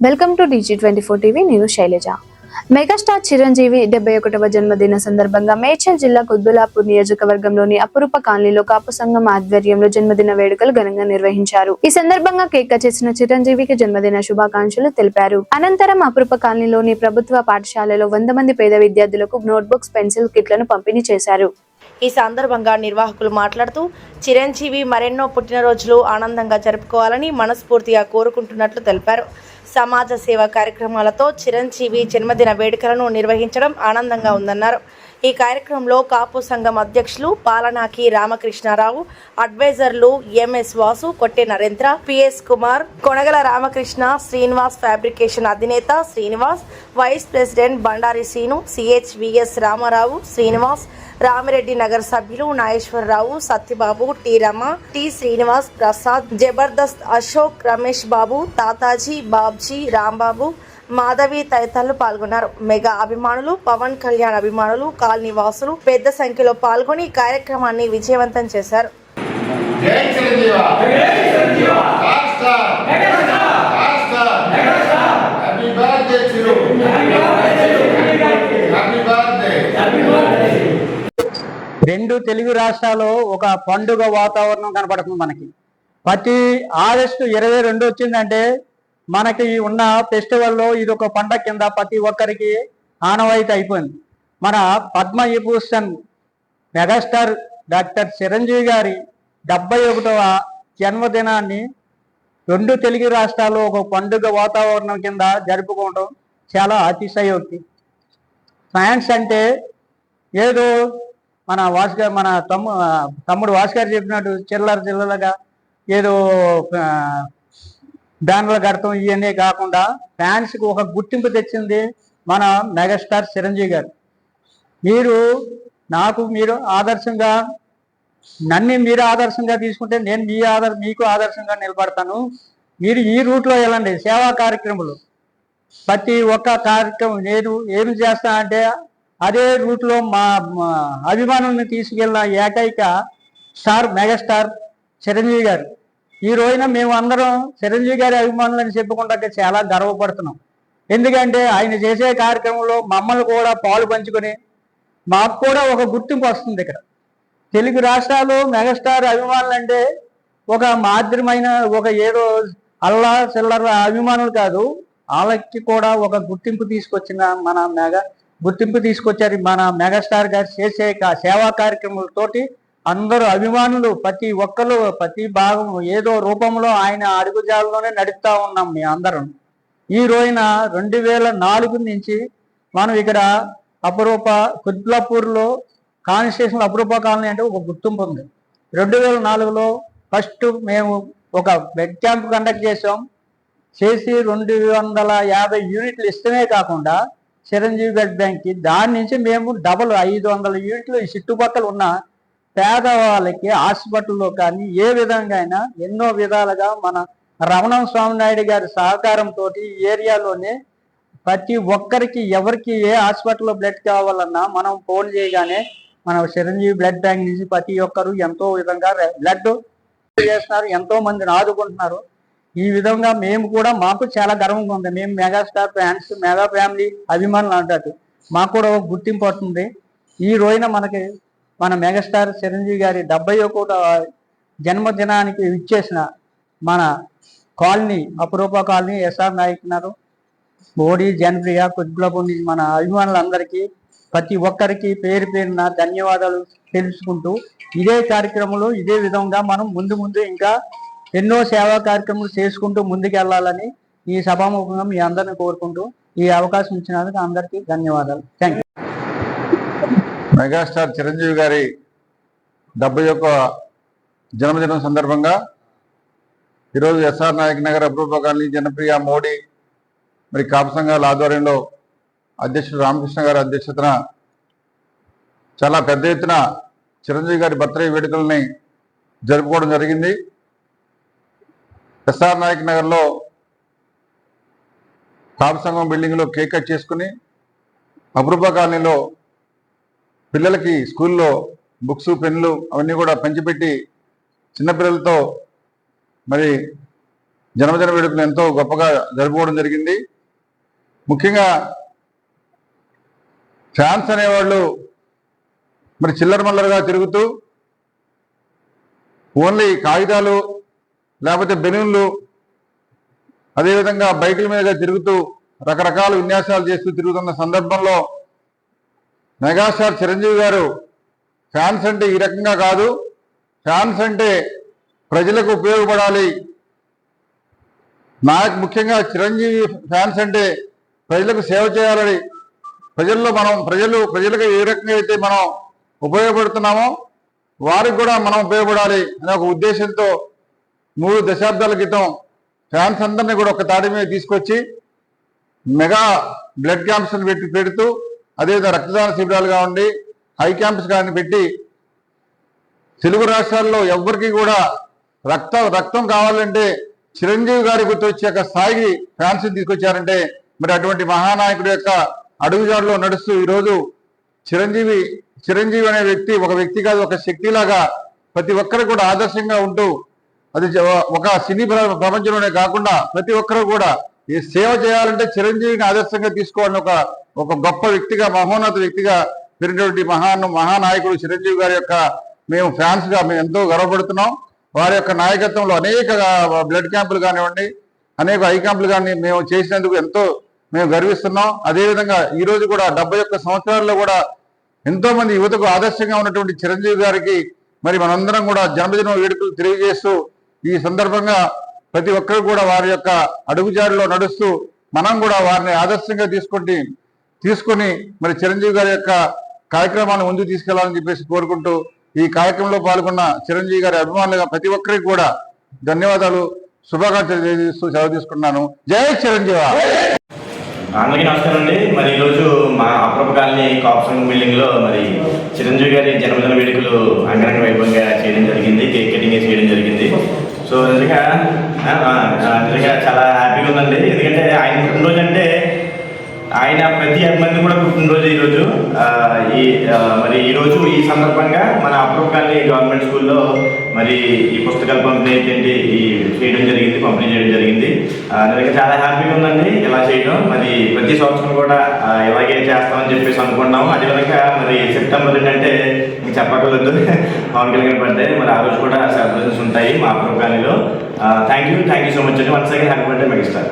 Welcome to DG24 TV. నేను Shailaja. Megastar Chiranjeevi 71వ జన్మదిన సందర్భంగా మేడ్చల్ జిల్లా కుత్బుల్లాపూర్ నియోజకవర్గంలోని అపురూప కాలనీలో కాపు సంఘం ఆధ్వర్యంలో జన్మదిన వేడుకలు ఘనంగా నిర్వహించారు. ఈ సందర్భంగా కేక్ కట్ చేసిన చిరంజీవికి జన్మదిన శుభాకాంక్షలు తెలిపారు. అనంతరం అపురూప కాలనీలోని ప్రభుత్వ పాఠశాలలో 100 మంది పేద విద్యార్థులకు నోట్బుక్స్, పెన్సిల్ కిట్లను పంపిణీ చేశారు. ఈ సందర్భంగా నిర్వాహకులు మాట్లాడుతూ చిరంజీవి మరెన్నో పుట్టినరోజులు ఆనందంగా జరుపుకోవాలని మనస్ఫూర్తిగా కోరుకుంటున్నట్లు తెలిపారు. సమాజ సేవ కార్యక్రమాలతో చిరంజీవి జన్మదిన వేడుకలను నిర్వహించడం ఆనందంగా ఉందన్నారు. ఈ కార్యక్రమంలో కాపు సంఘం అధ్యక్షులు పాలనాకి రామకృష్ణారావు, అడ్వైజర్లు M S Vasu, Kotte Narendra, P S Kumar, Konagala Ramakrishna, Srinivas fabrication అధినేత Srinivas, vice president Bandari Srinu, C H V S Ramarao, Srinivas, Ramireddy Nagar సభ్యులు నాగేశ్వరరావు, సత్యబాబు, టి రమ, టి శ్రీనివాస్, ప్రసాద్, జబర్దస్త్ అశోక్, రమేష్ బాబు, తాతాజీ, బాబ్జీ, రాంబాబు, మాధవి తదితరులు పాల్గొన్నారు. మెగా అభిమానులు, పవన్ కళ్యాణ్ అభిమానులు, కాలనీ వాసులు పెద్ద సంఖ్యలో పాల్గొని కార్యక్రమాన్ని విజయవంతం చేశారు. రెండు తెలుగు రాష్ట్రాల్లో ఒక పండుగ వాతావరణం కనపడుతుంది మనకి. ప్రతి ఆగస్టు 22 వచ్చిందంటే మనకి ఉన్న ఫెస్టివల్లో ఇది ఒక పండగ కింద ప్రతి ఒక్కరికి ఆనవాయితీ అయిపోయింది. మన పద్మవిభూషణ్ మెగాస్టార్ డాక్టర్ చిరంజీవి గారి 71వ జన్మదినాన్ని రెండు తెలుగు రాష్ట్రాల్లో ఒక పండుగ వాతావరణం కింద జరుపుకోవడం చాలా అతిశయోక్తి. ఫ్యాన్స్ అంటే ఏదో మన తమ్ముడు వాస్కర్ చెప్పినట్టు చిల్లరగా ఏదో బ్యానర్లు కడతాం ఇవన్నీ కాకుండా ఫ్యాన్స్కి ఒక గుర్తింపు తెచ్చింది మన మెగాస్టార్ చిరంజీవి గారు. మీరు ఆదర్శంగా మీరు ఆదర్శంగా తీసుకుంటే నేను మీకు ఆదర్శంగా నిలబడతాను. మీరు ఈ రూట్లో వెళ్ళండి. సేవా కార్యక్రమాలు ప్రతి ఒక్క కార్యక్రమం నేను ఏమి చేస్తా అంటే అదే రూట్లో మా అభిమానుల్ని తీసుకెళ్ళిన ఏకైక స్టార్ మెగాస్టార్ చిరంజీవి గారు. ఈ రోజున మేము అందరం చిరంజీవి గారి అభిమానులని చెప్పుకుంటే చాలా గర్వపడుతున్నాం. ఎందుకంటే ఆయన చేసే కార్యక్రమంలో మమ్మల్ని కూడా పాలు పంచుకొని మాకు కూడా ఒక గుర్తింపు వస్తుంది. ఇక్కడ తెలుగు రాష్ట్రాలు మెగాస్టార్ అభిమానులు అంటే ఒక మాదిరిమైన ఒక ఏదో అల్లా చిల్లర అభిమానులు కాదు, వాళ్ళకి కూడా ఒక గుర్తింపు తీసుకొచ్చారు మన మెగాస్టార్ గారు చేసే సేవా కార్యక్రమాలతోటి. అందరూ అభిమానులు ప్రతి ఒక్కరు ప్రతి భాగం ఏదో రూపంలో ఆయన అడుగుజాలలోనే నడుపుతా ఉన్నాం మీ అందరం. ఈ రోజున 2004 నుంచి మనం ఇక్కడ కుత్బుల్లాపూర్లో కాన్స్టిట్యూషన్ అపురూప కాలనీ అంటే ఒక గుర్తింపు ఉంది. 2004లో ఫస్ట్ మేము ఒక బ్లడ్ క్యాంప్ కండక్ట్ చేసి 250 యూనిట్లు ఇస్తమే కాకుండా చిరంజీవి బ్లడ్ బ్యాంక్కి దాని నుంచి మేము డబుల్ 500 యూనిట్లు ఈ చుట్టుపక్కల ఉన్న పేదవాళ్ళకి హాస్పిటల్లో కానీ ఏ విధంగా అయినా ఎన్నో విధాలుగా మన రమణం స్వామి నాయుడు గారి సహకారంతో ఈ ఏరియాలోనే ప్రతి ఒక్కరికి ఎవరికి ఏ హాస్పిటల్లో బ్లడ్ కావాలన్నా మనం ఫోన్ చేయగానే మన చిరంజీవి బ్లడ్ బ్యాంక్ నుంచి ప్రతి ఒక్కరు ఎంతో విధంగా బ్లడ్ చేస్తున్నారు, ఎంతో మందిని ఆదుకుంటున్నారు. ఈ విధంగా మేము కూడా మాకు చాలా గర్వంగా ఉంది. మేము మెగాస్టార్ ఫ్యాన్స్, మెగా ఫ్యామిలీ అభిమానులు అంటారు. మాకు కూడా ఒక గుర్తింపు వస్తుంది. ఈ రోజున మన మెగాస్టార్ చిరంజీవి గారి 71వ జన్మదినానికి ఇచ్చేసిన మన కాలనీ అపురూప కాలనీ ఎస్ఆర్ నాయక్ గారు, మోడీ, జనప్రియ, కుత్బుల్లాపూర్ నుంచి మన అభిమానులందరికీ ప్రతి ఒక్కరికి పేరు పేరున ధన్యవాదాలు తెలుసుకుంటూ ఇదే కార్యక్రమంలో ఇదే విధంగా మనం ముందు ఇంకా ఎన్నో సేవా కార్యక్రమాలు చేసుకుంటూ ముందుకు వెళ్ళాలని ఈ సభాముఖంగా మీ అందరిని కోరుకుంటూ ఈ అవకాశం ఇచ్చినందుకు అందరికీ ధన్యవాదాలు. Thank you. మెగాస్టార్ చిరంజీవి గారి 71వ జన్మదినం సందర్భంగా ఈరోజు ఎస్ఆర్ నాయక్ నగర్ అపురూప కాలనీ జనప్రియ, మోడీ మరి కాపు సంఘాల ఆధ్వర్యంలో అధ్యక్షుడు రామకృష్ణ గారి అధ్యక్షతన చాలా పెద్ద ఎత్తున చిరంజీవి గారి బర్త్డే వేడుకల్ని జరుపుకోవడం జరిగింది. ఎస్ఆర్ నాయక్ నగర్లో కాపు సంఘం బిల్డింగ్లో కేక్ కట్ చేసుకుని అపురూప కాలనీలో పిల్లలకి స్కూల్లో బుక్స్, పెన్నులు అవన్నీ కూడా పంచిపెట్టి చిన్నపిల్లలతో మరి జన్మదిన వేడుకలు ఎంతో గొప్పగా జరుపుకోవడం జరిగింది. ముఖ్యంగా ఫ్యాన్స్ అనేవాళ్ళు మరి చిల్లర మల్లరగా తిరుగుతూ ఓన్లీ కాగితాలు లేకపోతే బెలూన్లు అదేవిధంగా బైకుల మీద తిరుగుతూ రకరకాల విన్యాసాలు చేస్తూ తిరుగుతున్న సందర్భంలో మెగాస్టార్ చిరంజీవి గారు ఫ్యాన్స్ అంటే ఈ రకంగా కాదు, ఫ్యాన్స్ అంటే ప్రజలకు ఉపయోగపడాలి. నాకు ముఖ్యంగా చిరంజీవి ఫ్యాన్స్ అంటే ప్రజలకు సేవ చేయాలని, ప్రజలకు ఏ రకంగా అయితే మనం ఉపయోగపడుతున్నామో వారికి కూడా మనం ఉపయోగపడాలి అనే ఒక ఉద్దేశంతో 3 దశాబ్దాల క్రితం ఫ్యాన్స్ అందరినీ కూడా ఒక తాడి మీద తీసుకొచ్చి మెగా బ్లడ్ క్యాంప్స్ పెడుతూ అదేవిధంగా రక్తదాన శిబిరాలు కావండి, హై క్యాంప్స్ కానీ పెట్టి తెలుగు రాష్ట్రాల్లో ఎవ్వరికి కూడా రక్తం కావాలంటే చిరంజీవి గారి గుర్తొచ్చే యొక్క స్థాయికి ఫ్యాన్స్ తీసుకొచ్చారంటే మరి అటువంటి మహానాయకుడి యొక్క అడుగుజాడలో నడుస్తూ ఈరోజు చిరంజీవి అనే వ్యక్తి ఒక వ్యక్తి కాదు, ఒక శక్తిలాగా ప్రతి ఒక్కరు కూడా ఆదర్శంగా ఉంటూ అది ఒక సినీ ప్రపంచంలోనే కాకుండా ప్రతి ఒక్కరు కూడా ఈ సేవ చేయాలంటే చిరంజీవిని ఆదర్శంగా తీసుకోవాలని ఒక గొప్ప వ్యక్తిగా, మహోన్నత వ్యక్తిగా పెరిగినటువంటి మహానాయకుడు చిరంజీవి గారి యొక్క మేము ఫ్యాన్స్ గా మేము ఎంతో గర్వపడుతున్నాం. వారి యొక్క నాయకత్వంలో అనేక బ్లడ్ క్యాంపులు కానివ్వండి, అనేక ఐ క్యాంపులు కానీ మేము చేసినందుకు ఎంతో మేము గర్విస్తున్నాం. అదేవిధంగా ఈ రోజు కూడా 71 సంవత్సరాల్లో కూడా ఎంతో మంది యువతకు ఆదర్శంగా ఉన్నటువంటి చిరంజీవి గారికి మరి మనందరం కూడా జన్మదిన వేడుకలు తెలియజేస్తూ ఈ సందర్భంగా ప్రతి ఒక్కరు కూడా వారి యొక్క అడుగుజాడిలో నడుస్తూ మనం కూడా వారిని ఆదర్శంగా తీసుకొని మరి చిరంజీవి గారి యొక్క కార్యక్రమాన్ని ముందుకు తీసుకెళ్లాలని చెప్పేసి కోరుకుంటూ ఈ కార్యక్రమంలో పాల్గొన్న చిరంజీవి గారి అభిమానులుగా ప్రతి ఒక్కరికి కూడా ధన్యవాదాలు, శుభాకాంక్షలు తెలియజేస్తూ సెలవు తీసుకున్నాను. జై చిరంజీవి. అందరికీ నమస్కారం అండి. మరి ఈరోజు మా అప్రూప కాలనీ కాప్సంగ్ బిల్డింగ్ లో మరి చిరంజీవి గారి జన్మదిన వేడుకలు అంగరంగ వైభవంగా చేయడం జరిగింది, కేక్ కటింగ్ చేయడం జరిగింది. సో నిజంగా చాలా హ్యాపీగా ఉందండి. ఎందుకంటే ఆయన పుట్టినరోజు అంటే ఆయన ప్రతి అభిమాని కూడా పుట్టినరోజు ఈరోజు. మరి ఈరోజు ఈ సందర్భంగా మన అప్రూప కాలనీ గవర్నమెంట్ స్కూల్లో మరి ఈ పుస్తకాల పంపిణీ చేయడం జరిగింది, పంపిణీ చేయడం జరిగింది. నిజంగా చాలా హ్యాపీగా ఉందండి ఇలా చేయడం. మరి ప్రతి సంవత్సరం కూడా ఇలాగే చేస్తామని చెప్పేసి అనుకున్నాము. అదేవిధంగా మరి సెప్టెంబర్ 2 అంటే మీకు చెప్పగలదు పవన్ కళ్యాణ్ బర్త్డే, మరి ఆ రోజు కూడా సెలబ్రేషన్స్ ఉంటాయి మా అప్రూప కాలనీలో. థ్యాంక్ యూ సో మచ్ అండి. Once again happy birthday megastar.